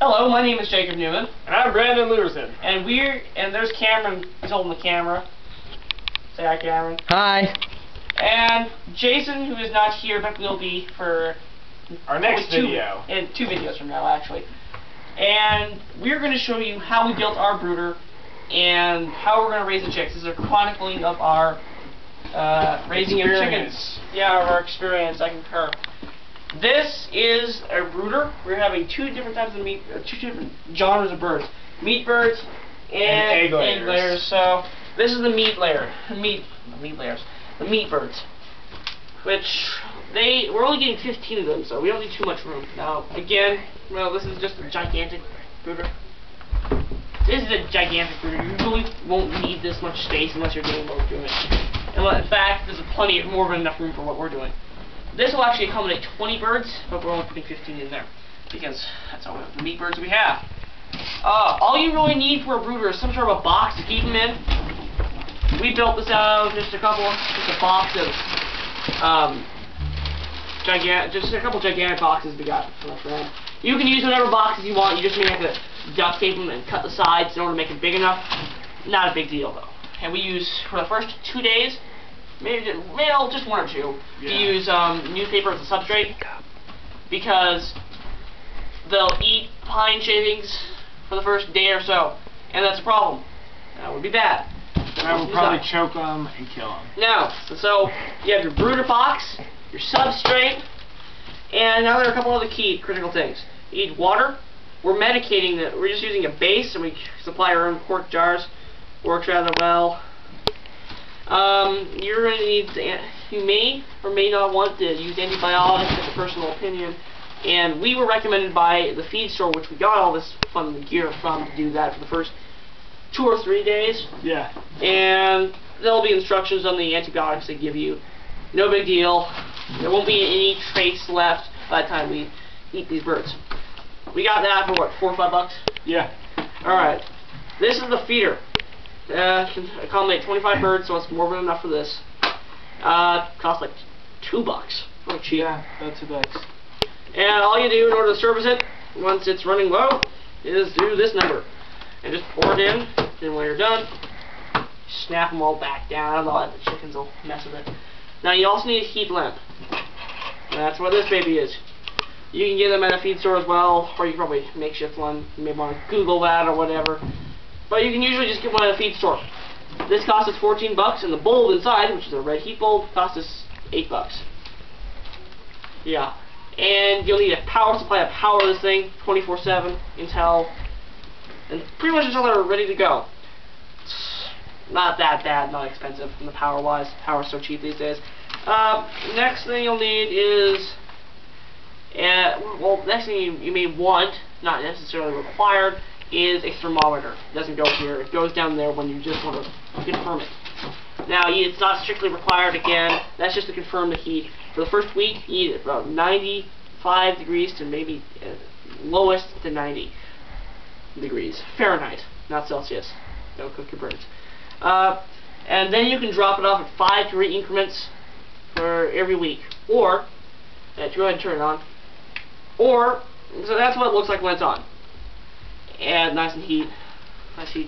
Hello, my name is Jacob Newman. And I'm Brandon Luderson. And there's Cameron, he's holding the camera. Say hi, Cameron. Hi. And Jason, who is not here, but will be for our next video. In 2 videos from now, actually. And we're going to show you how we built our brooder and how we're going to raise the chicks. This is a chronicling of our raising of chickens. Yeah, our experience, I concur. This is a brooder. We're having 2 different types of meat, 2 different genres of birds. Meat birds and egg layers. So this is the meat layer. The meat birds. Which we're only getting 15 of them, so we don't need too much room. Now, again, well, this is just a gigantic brooder. This is a gigantic brooder. You really won't need this much space unless you're doing what we're doing. And in fact, there's plenty more than enough room for what we're doing. This will actually accommodate 20 birds, but we're only putting 15 in there because that's all the meat birds we have. All you really need for a brooder is some sort of a box to keep them in. We built this out of just a box of a couple gigantic boxes we got from a friend. You can use whatever boxes you want. You just may have to duct tape them and cut the sides in order to make it big enough. Not a big deal though. And we use for the first 2 days. Maybe just 1 or 2. Yeah. To use newspaper as a substrate because they'll eat pine shavings for the first day or so, and that's a problem. That would be bad. And I would probably choke them and kill them. Now, so you have your brooder box, your substrate, and now there are a couple other key critical things. You need water. We're medicating that. We're just using a base, and we supply our own quart jars. Works rather well. You're going to need, you may or may not want to use antibiotics, that's a personal opinion, and we were recommended by the feed store, which we got all this fun gear from, to do that for the first 2 or 3 days. Yeah. And there'll be instructions on the antibiotics they give you. No big deal. There won't be any trace left by the time we eat these birds. We got that for what, $4 or $5? Yeah. Alright. This is the feeder. Can accommodate 25 birds, so it's more than enough for this. Costs like $2. Pretty cheap. Yeah, that's $2. And all you do in order to service it, once it's running low, is do this number. And just pour it in, and when you're done, snap them all back down, otherwise the chickens will mess with it. Now you also need a heat lamp. And that's what this baby is. You can get them at a feed store as well, or you can probably makeshift one. You may want to Google that or whatever. But you can usually just get one at a feed store. This costs us $14, and the bulb inside, which is a red heat bulb, costs us $8. Yeah. And you'll need a power supply to power this thing 24/7 until, and pretty much until they're ready to go. It's not that bad, not expensive from the power wise. Power's so cheap these days. Next thing you'll need is, next thing you may want, not necessarily required, is a thermometer. It doesn't go here. It goes down there when you just want to confirm it. Now, it's not strictly required again. That's just to confirm the heat. For the first week, you need about 95 degrees to maybe lowest to 90 degrees. Fahrenheit, not Celsius. Don't cook your birds. And then you can drop it off at 5 to 8 increments for every week. Or, go ahead and turn it on. Or, so that's what it looks like when it's on. And nice heat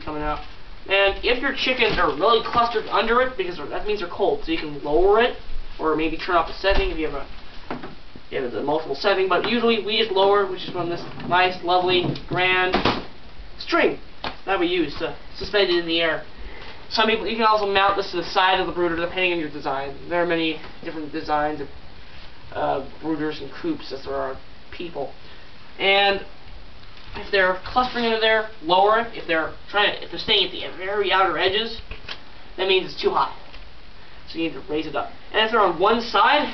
coming out. And if your chickens are really clustered under it, because that means they're cold, so you can lower it, or maybe turn off the setting if you have a multiple setting. But usually we just lower, which is from this nice, lovely, grand string that we use to suspend it in the air. Some people, you can also mount this to the side of the brooder, depending on your design. There are many different designs of brooders and coops as there are people. And if they're clustering under there, lower it. If they're staying at the very outer edges, that means it's too high. So you need to raise it up. And if they're on one side,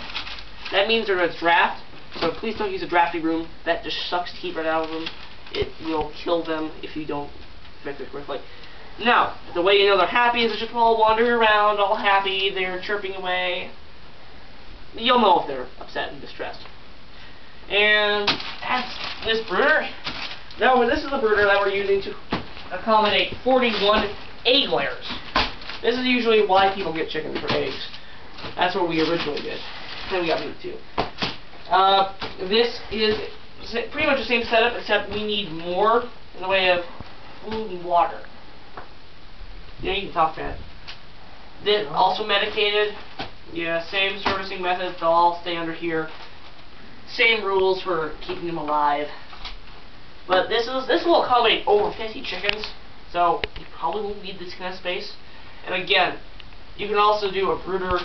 that means they're in a draft. So please don't use a drafty room. That just sucks heat right out of them. It will kill them if you don't fix it quickly. Now, the way you know they're happy is they're just all wandering around, all happy. They're chirping away. You'll know if they're upset and distressed. And that's this brooder. Now, this is the brooder that we're using to accommodate 41 egg layers. This is usually why people get chickens for eggs. That's what we originally did. And we got meat too. This is pretty much the same setup, except we need more in the way of food and water. Yeah, you can talk to it. Then also medicated. Yeah, same servicing methods. They'll all stay under here. Same rules for keeping them alive. But this will accommodate over 50 chickens, so you probably won't need this kind of space. And again, you can also do a brooder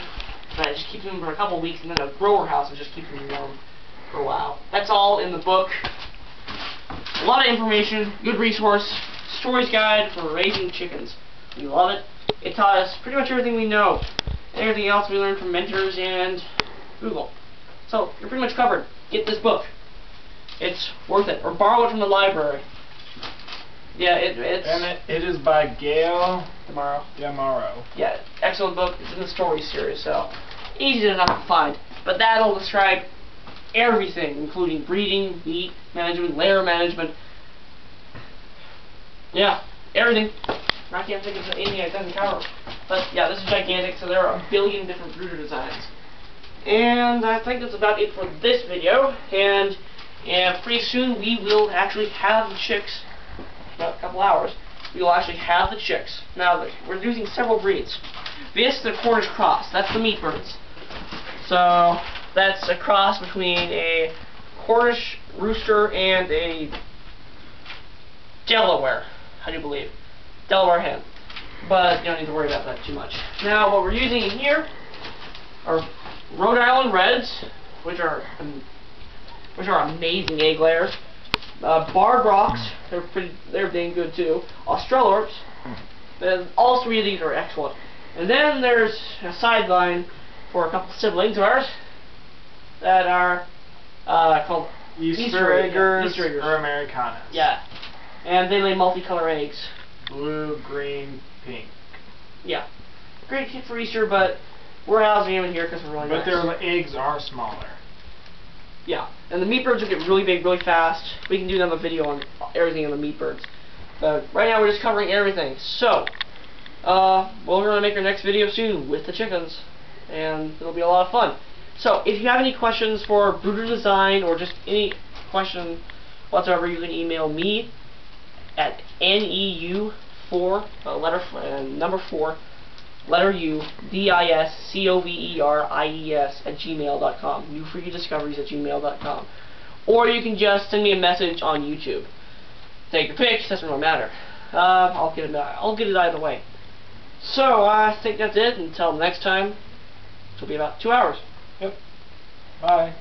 that just keeps them for a couple of weeks, and then a grower house that just keeps them warm for a while. That's all in the book. A lot of information, good resource, stories guide for raising chickens. We love it. It taught us pretty much everything we know. Everything else we learned from mentors and Google. So you're pretty much covered. Get this book. It's worth it. Or borrow it from the library. Yeah, it is by Gail Damaro. Yeah, excellent book. It's in the story series, so easy enough to find. But that'll describe everything, including breeding, meat management, layer management. Yeah, everything. I can't think of anything it doesn't cover. But yeah, this is gigantic, so there are a billion different brooder designs. And I think that's about it for this video. And pretty soon we will actually have the chicks. About a couple hours. We will actually have the chicks. Now we're using several breeds. This is the Cornish cross. That's the meat birds. So that's a cross between a Cornish rooster and a Delaware. How do you believe? Delaware hen. But you don't need to worry about that too much. Now what we're using in here are Rhode Island Reds, which are amazing egg layers. Barred Rocks, they're dang good too. Australorps, all three of these are excellent. And then there's a sideline for a couple siblings of ours that are called Easter eggers or Americanas. Yeah, and they lay multicolor eggs. Blue, green, pink. Yeah, great kit for Easter, but we're housing them in here because we're really nice. But their eggs are smaller. Yeah, and the meat birds will get really big really fast. We can do another video on everything in the meat birds. But right now we're just covering everything. So, we're going to make our next video soon with the chickens. And it'll be a lot of fun. So, if you have any questions for brooder design or just any question whatsoever, you can email me at NEU4, number 4, letter U, DISCOVERIES@gmail.com. newforyoudiscoveries@gmail.com. Or you can just send me a message on YouTube. Take a pic, doesn't really matter. I'll get it either way. So I think that's it. Until next time, which will be about 2 hours. Yep. Bye.